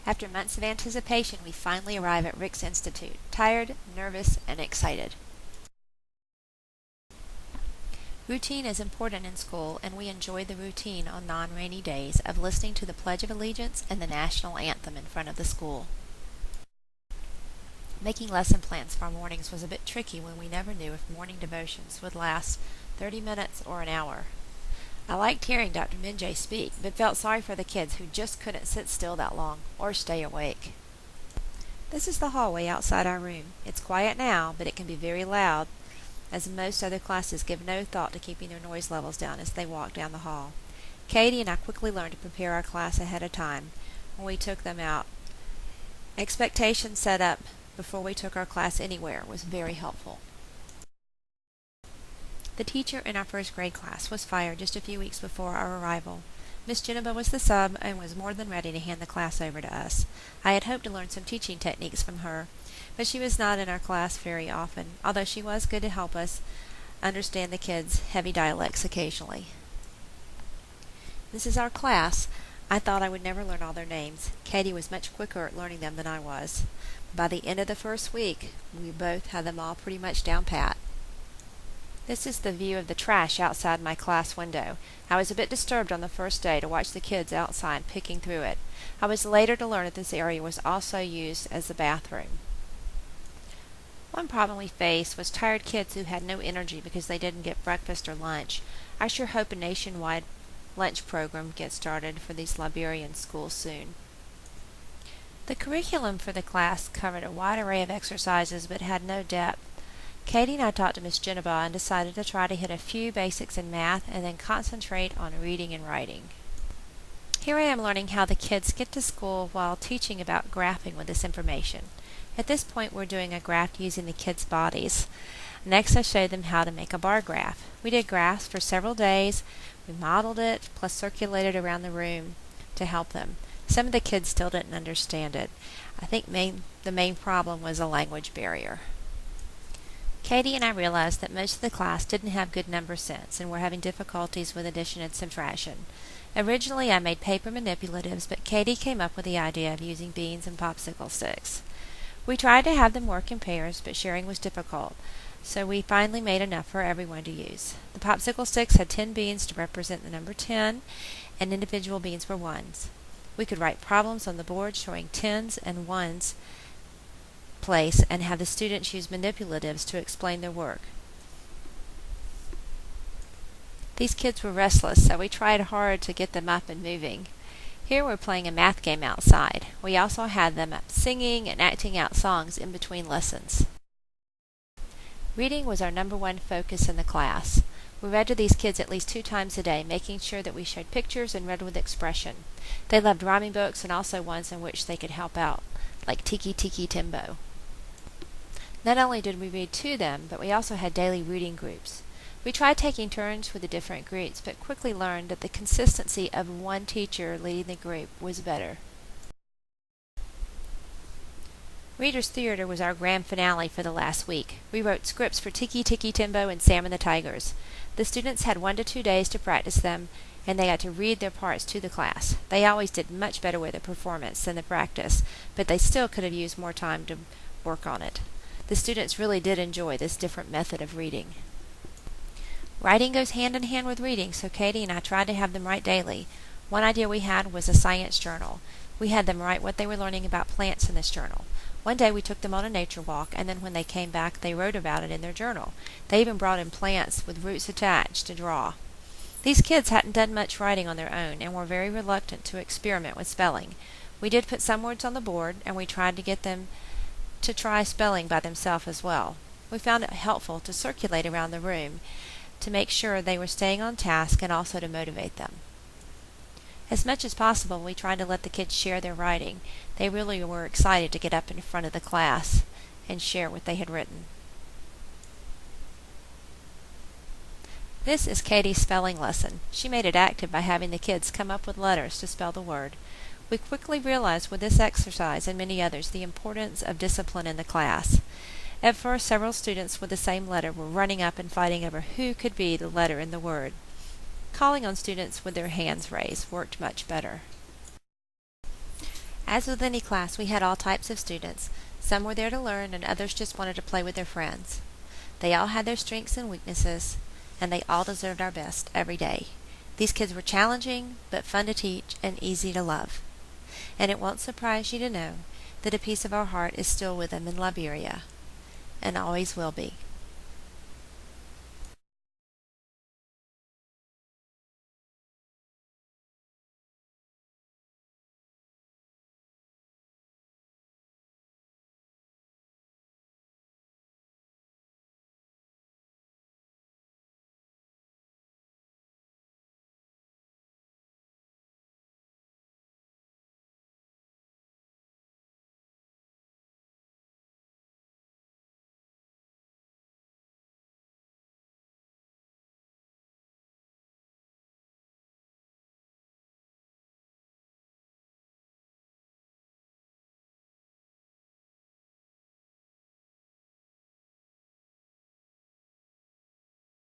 After months of anticipation, we finally arrive at Rick's Institute, tired, nervous, and excited. Routine is important in school, and we enjoy the routine on non-rainy days of listening to the Pledge of Allegiance and the National Anthem in front of the school. Making lesson plans for our mornings was a bit tricky when we never knew if morning devotions would last 30 minutes or an hour. I liked hearing Dr. Minjay speak, but felt sorry for the kids who just couldn't sit still that long or stay awake. This is the hallway outside our room. It's quiet now, but it can be very loud, as most other classes give no thought to keeping their noise levels down as they walk down the hall. Katie and I quickly learned to prepare our class ahead of time when we took them out. Expectations set up before we took our class anywhere was very helpful. The teacher in our first grade class was fired just a few weeks before our arrival. Miss Geneva was the sub and was more than ready to hand the class over to us. I had hoped to learn some teaching techniques from her, but she was not in our class very often, although she was good to help us understand the kids' heavy dialects occasionally. This is our class. I thought I would never learn all their names. Katie was much quicker at learning them than I was. By the end of the first week, we both had them all pretty much down pat. This is the view of the trash outside my class window. I was a bit disturbed on the first day to watch the kids outside picking through it. I was later to learn that this area was also used as a bathroom. One problem we faced was tired kids who had no energy because they didn't get breakfast or lunch. I sure hope a nationwide lunch program gets started for these Liberian schools soon. The curriculum for the class covered a wide array of exercises but had no depth. Katie and I talked to Miss Geneva and decided to try to hit a few basics in math and then concentrate on reading and writing. Here I am learning how the kids get to school while teaching about graphing with this information. At this point we're doing a graph using the kids' bodies. Next I showed them how to make a bar graph. We did graphs for several days. We modeled it, plus circulated around the room to help them. Some of the kids still didn't understand it. I think the main problem was a language barrier. Katie and I realized that most of the class didn't have good number sense and were having difficulties with addition and subtraction. Originally I made paper manipulatives, but Katie came up with the idea of using beans and popsicle sticks. We tried to have them work in pairs, but sharing was difficult, so we finally made enough for everyone to use. The popsicle sticks had 10 beans to represent the number 10, and individual beans were ones. We could write problems on the board showing tens and ones place and have the students use manipulatives to explain their work. These kids were restless, so we tried hard to get them up and moving. Here we're playing a math game outside. We also had them up singing and acting out songs in between lessons. Reading was our number one focus in the class. We read to these kids at least 2 times a day, making sure that we showed pictures and read with expression. They loved rhyming books and also ones in which they could help out, like Tiki Tiki Timbo. Not only did we read to them, but we also had daily reading groups. We tried taking turns with the different groups, but quickly learned that the consistency of one teacher leading the group was better. Reader's Theater was our grand finale for the last week. We wrote scripts for Tiki Tiki Timbo and Sam and the Tigers. The students had 1 to 2 days to practice them, and they got to read their parts to the class. They always did much better with the performance than the practice, but they still could have used more time to work on it. The students really did enjoy this different method of reading. Writing goes hand in hand with reading, so Katie and I tried to have them write daily. One idea we had was a science journal. We had them write what they were learning about plants in this journal. One day we took them on a nature walk, and then when they came back they wrote about it in their journal. They even brought in plants with roots attached to draw. These kids hadn't done much writing on their own and were very reluctant to experiment with spelling. We did put some words on the board, and we tried to get them to try spelling by themselves as well. We found it helpful to circulate around the room to make sure they were staying on task and also to motivate them. As much as possible, we tried to let the kids share their writing. They really were excited to get up in front of the class and share what they had written. This is Katie's spelling lesson. She made it active by having the kids come up with letters to spell the word. We quickly realized with this exercise and many others the importance of discipline in the class. At first, several students with the same letter were running up and fighting over who could be the letter in the word. Calling on students with their hands raised worked much better. As with any class, we had all types of students. Some were there to learn, and others just wanted to play with their friends. They all had their strengths and weaknesses, and they all deserved our best every day. These kids were challenging, but fun to teach and easy to love. And it won't surprise you to know that a piece of our heart is still with them in Liberia, and always will be.